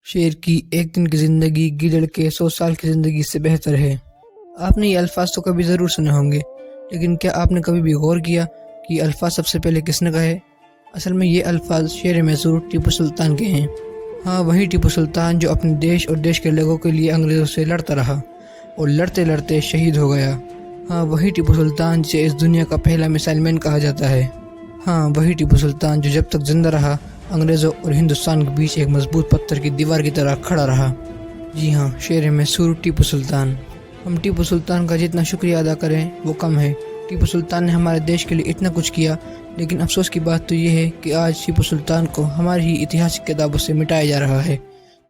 शेर की एक दिन की ज़िंदगी गीदड़ के 100 साल की ज़िंदगी से बेहतर है। आपने ये अल्फाज तो कभी ज़रूर सुने होंगे, लेकिन क्या आपने कभी भी गौर किया कि ये अल्फाज सबसे पहले किसने कहे? असल में ये अल्फाज शेर मैसूर टीपू सुल्तान के हैं। हाँ, वही टीपू सुल्तान जो अपने देश और देश के लोगों के लिए अंग्रेज़ों से लड़ता रहा और लड़ते लड़ते शहीद हो गया। हाँ, वही टीपू सुल्तान जिसे इस दुनिया का पहला मिसाइल मैन कहा जाता है। हाँ, वही टीपू सुल्तान जो जब तक जिंदा रहा अंग्रेज़ों और हिंदुस्तान के बीच एक मजबूत पत्थर की दीवार की तरह खड़ा रहा। जी हाँ, शेर मैसूर टीपू सुल्तान। हम टीपू सुल्तान का जितना शुक्रिया अदा करें वो कम है। टीपू सुल्तान ने हमारे देश के लिए इतना कुछ किया, लेकिन अफसोस की बात तो ये है कि आज टीपू सुल्तान को हमारी ही ऐतिहासिक किताबों से मिटाया जा रहा है।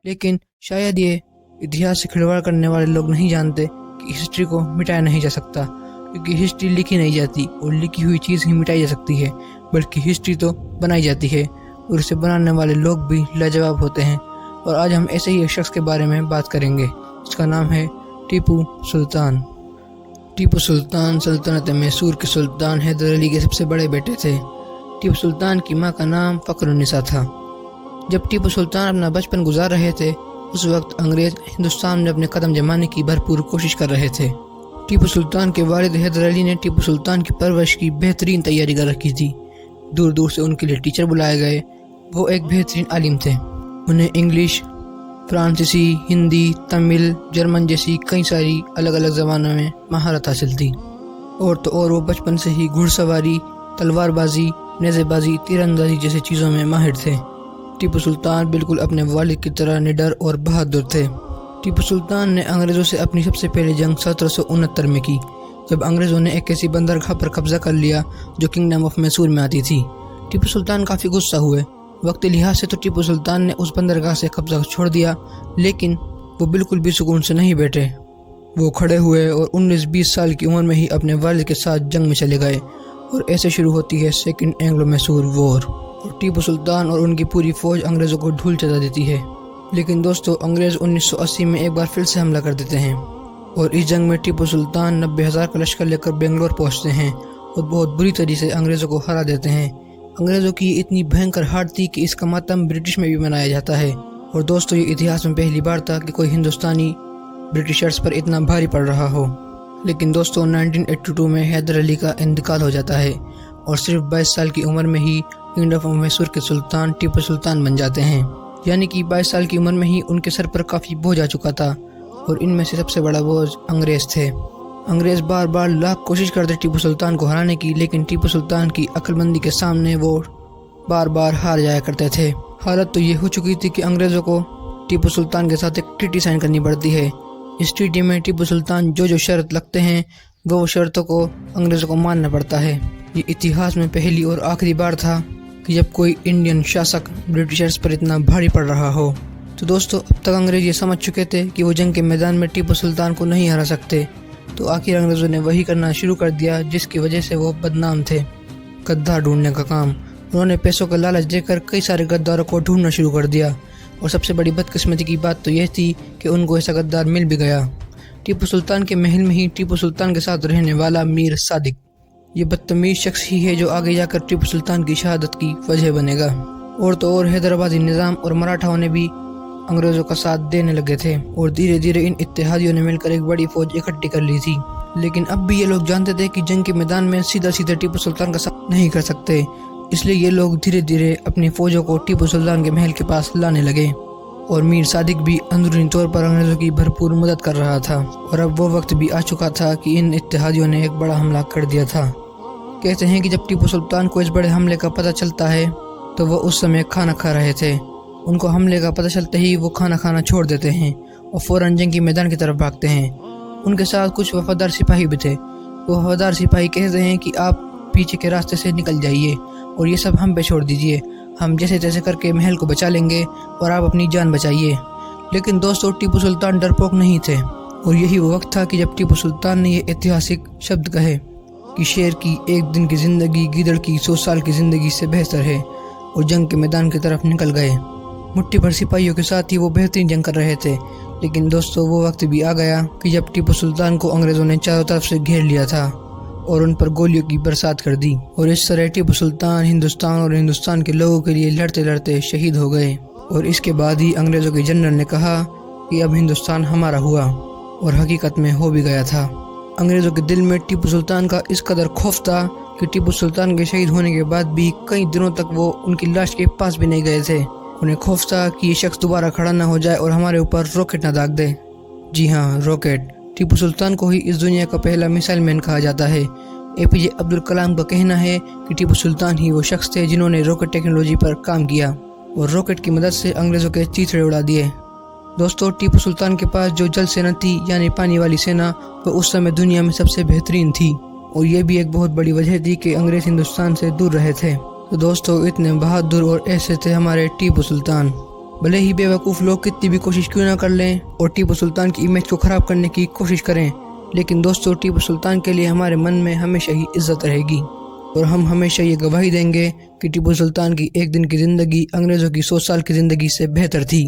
लेकिन शायद ये इतिहास से खिलवाड़ करने वाले लोग नहीं जानते कि हिस्ट्री को मिटाया नहीं जा सकता, क्योंकि हिस्ट्री लिखी नहीं जाती और लिखी हुई चीज़ ही मिटाई जा सकती है, बल्कि हिस्ट्री तो बनाई जाती है और इसे बनाने वाले लोग भी लाजवाब होते हैं। और आज हम ऐसे ही एक शख्स के बारे में बात करेंगे जिसका नाम है टीपू सुल्तान। टीपू सुल्तान सल्तनत मैसूर के सुल्तान हैदर अली के सबसे बड़े बेटे थे। टीपू सुल्तान की मां का नाम फखरुन्निसा था। जब टीपू सुल्तान अपना बचपन गुजार रहे थे, उस वक्त अंग्रेज हिंदुस्तान में अपने कदम जमाने की भरपूर कोशिश कर रहे थे। टीपू सुल्तान के वालिद हैदर अली ने टीपू सुल्तान की परवरिश की बेहतरीन तैयारी कर रखी थी। दूर दूर से उनके लिए टीचर बुलाए गए। वो एक बेहतरीन आलिम थे। उन्हें इंग्लिश, फ्रांसीसी, हिंदी, तमिल, जर्मन जैसी कई सारी अलग अलग ज़बानों में महारत हासिल थी। और तो और वो बचपन से ही घुड़सवारी, तलवारबाजी, नेज़ेबाजी, तीरंदाजी जैसी चीज़ों में माहिर थे। टीपू सुल्तान बिल्कुल अपने वालिद की तरह निडर और बहादुर थे। टीपू सुल्तान ने अंग्रेज़ों से अपनी सबसे पहली जंग 1769 में की, जब अंग्रेज़ों ने एक ऐसी बंदरगाह पर कब्जा कर लिया जो किंगडम ऑफ मैसूर में आती थी। टीपू सुल्तान काफ़ी गुस्सा हुए। वक्त लिहाज से तो टीपू सुल्तान ने उस बंदरगाह से कब्जा छोड़ दिया, लेकिन वो बिल्कुल भी सुकून से नहीं बैठे। वो खड़े हुए और 19-20 साल की उम्र में ही अपने वालिद के साथ जंग में चले गए और ऐसे शुरू होती है सेकंड एंग्लो मैसूर वॉर। और टीपू सुल्तान और उनकी पूरी फौज अंग्रेज़ों को धूल चटा देती है। लेकिन दोस्तों, अंग्रेज़ 1980 में एक बार फिर से हमला कर देते हैं और इस जंग में टीपू सुल्तान 90,000 का लश्कर लेकर बेंगलोर पहुंचते हैं और बहुत बुरी तरीके से अंग्रेज़ों को हरा देते हैं। अंग्रेज़ों की इतनी भयंकर हार थी कि इसका मातम ब्रिटिश में भी मनाया जाता है। और दोस्तों, ये इतिहास में पहली बार था कि कोई हिंदुस्तानी ब्रिटिशर्स पर इतना भारी पड़ रहा हो। लेकिन दोस्तों, 1982 में हैदर अली का इंतकाल हो जाता है और सिर्फ 22 साल की उम्र में ही किंगडम ऑफ मैसूर के सुल्तान टीपू सुल्तान बन जाते हैं। यानी कि 22 साल की उम्र में ही उनके सर पर काफ़ी बोझ आ चुका था और इनमें से सबसे बड़ा बोझ अंग्रेज़ थे। अंग्रेज़ बार बार लाख कोशिश करते टीपू सुल्तान को हराने की, लेकिन टीपू सुल्तान की अक्लमंदी के सामने वो बार बार हार जाया करते थे। हालत तो ये हो चुकी थी कि अंग्रेज़ों को टीपू सुल्तान के साथ एक ट्रीटी साइन करनी पड़ती है। इस ट्रीटी में टीपू सुल्तान जो शर्त लगते हैं वो शर्तों को अंग्रेज़ों को मानना पड़ता है। ये इतिहास में पहली और आखिरी बार था कि जब कोई इंडियन शासक ब्रिटिशर्स पर इतना भारी पड़ रहा हो। तो दोस्तों, अब तक अंग्रेज़ ये समझ चुके थे कि वो जंग के मैदान में टीपू सुल्तान को नहीं हरा सकते, तो आखिर अंग्रेज़ों ने वही करना शुरू कर दिया जिसकी वजह से वो बदनाम थे, गद्दार ढूंढने का काम। उन्होंने पैसों का लालच देकर कई सारे गद्दारों को ढूंढना शुरू कर दिया और सबसे बड़ी बदकिस्मती की बात तो यह थी कि उनको ऐसा गद्दार मिल भी गया। टीपू सुल्तान के महल में ही टीपू सुल्तान के साथ रहने वाला मीर सादिक, ये बदतमीज शख्स ही है जो आगे जाकर टीपू सुल्तान की शहादत की वजह बनेगा। और तो और हैदराबादी निज़ाम और मराठाओं ने भी अंग्रेज़ों का साथ देने लगे थे और धीरे धीरे इन इत्तेहादियों ने मिलकर एक बड़ी फौज इकट्ठी कर ली थी। लेकिन अब भी ये लोग जानते थे कि जंग के मैदान में सीधा सीधा टीपू सुल्तान का साथ नहीं कर सकते, इसलिए ये लोग धीरे धीरे अपनी फौजों को टीपू सुल्तान के महल के पास लाने लगे। और मीर सादिक भी अंदरूनी तौर पर अंग्रेज़ों की भरपूर मदद कर रहा था। और अब वो वक्त भी आ चुका था कि इन इत्तेहादियों ने एक बड़ा हमला कर दिया था। कहते हैं कि जब टीपू सुल्तान को इस बड़े हमले का पता चलता है तो वो उस समय खाना खा रहे थे। उनको हमले का पता चलते ही वो खाना खाना छोड़ देते हैं और फ़ौरन जंग के मैदान की तरफ भागते हैं। उनके साथ कुछ वफादार सिपाही भी थे। वो वफादार सिपाही कहते हैं कि आप पीछे के रास्ते से निकल जाइए और ये सब हम पे छोड़ दीजिए, हम जैसे तैसे करके महल को बचा लेंगे और आप अपनी जान बचाइए। लेकिन दोस्तों, टीपू सुल्तान डरपोक नहीं थे और यही वो वक्त था कि जब टीपू सुल्तान ने ये ऐतिहासिक शब्द कहे कि शेर की एक दिन की ज़िंदगी गीदड़ की 100 साल की ज़िंदगी से बेहतर है, और जंग के मैदान की तरफ निकल गए। मुट्ठी भर सिपाहियों के साथ ही वो बेहतरीन जंग कर रहे थे। लेकिन दोस्तों, वो वक्त भी आ गया कि जब टीपू सुल्तान को अंग्रेज़ों ने चारों तरफ से घेर लिया था और उन पर गोलियों की बरसात कर दी। और इस तरह टीपू सुल्तान हिंदुस्तान और हिंदुस्तान के लोगों के लिए लड़ते लड़ते शहीद हो गए। اور اس کے بعد ہی انگریزوں کے جنرل نے کہا کہ اب ہندوستان ہمارا ہوا، اور حقیقت میں ہو بھی گیا تھا۔ انگریزوں کے دل میں ٹیپو سلطان کا اس قدر خوف تھا کہ ٹیپو سلطان کے شہید ہونے کے بعد بھی کئی دنوں تک وہ ان کی لاش کے پاس بھی نہیں گئے تھے۔ انہیں خوف تھا کہ یہ شخص دوبارہ کھڑا نہ ہو جائے اور ہمارے اوپر راکٹ نہ داغ دے۔ جی ہاں، راکٹ۔ ٹیپو سلطان کو ہی اس دنیا کا پہلا میزائل مین کہا جاتا ہے۔ اے پی جے عبدالکلام کا کہنا ہے کہ ٹیپو سلطان ہی وہ شخص تھے جنہوں نے راکٹ ٹیکنالوجی پر کام کیا اور راکٹ کی مدد سے انگریزوں کے چیتڑے اڑا دیے۔ دوستو، ٹیپو سلطان کے پاس جو جل سینا تھی یعنی پانی والی سینا، وہ اس سمے دنیا میں سب سے بہترین تھی، اور یہ بھی ایک بہت بڑی وجہ تھی کہ انگریز ہندوستان سے دور رہے تھے۔ تو دوستو، اتنے بہادر اور ایسے تھے ہمارے ٹیپو سلطان۔ بھلے ہی بے وقوف لوگ کتنی بھی کوشش کیوں نہ کر لیں اور ٹیپو سلطان کی امیج کو خراب کرنے کی کوشش کریں، لیکن دوستو، ٹیپو سلطان کے لیے ہمارے من میں ہمیشہ ہی عزت رہے گی، اور ہم ہمیشہ یہ گواہی دیں گے کہ ٹیپو سلطان کی ایک دن کی زندگی انگریزوں کی 100 سال کی زندگی سے بہتر تھی۔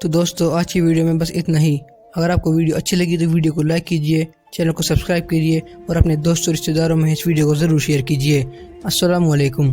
تو دوستو، آج کی ویڈیو میں بس اتنا ہی۔ اگر آپ کو ویڈیو اچھی لگی تو ویڈیو کو لائک کیجئے، چینل کو سبسکرائب کیجئے، اور اپنے دوستوں رشتہ داروں میں اس ویڈیو کو ضرور شیئر کیجئے۔ السلام علیکم۔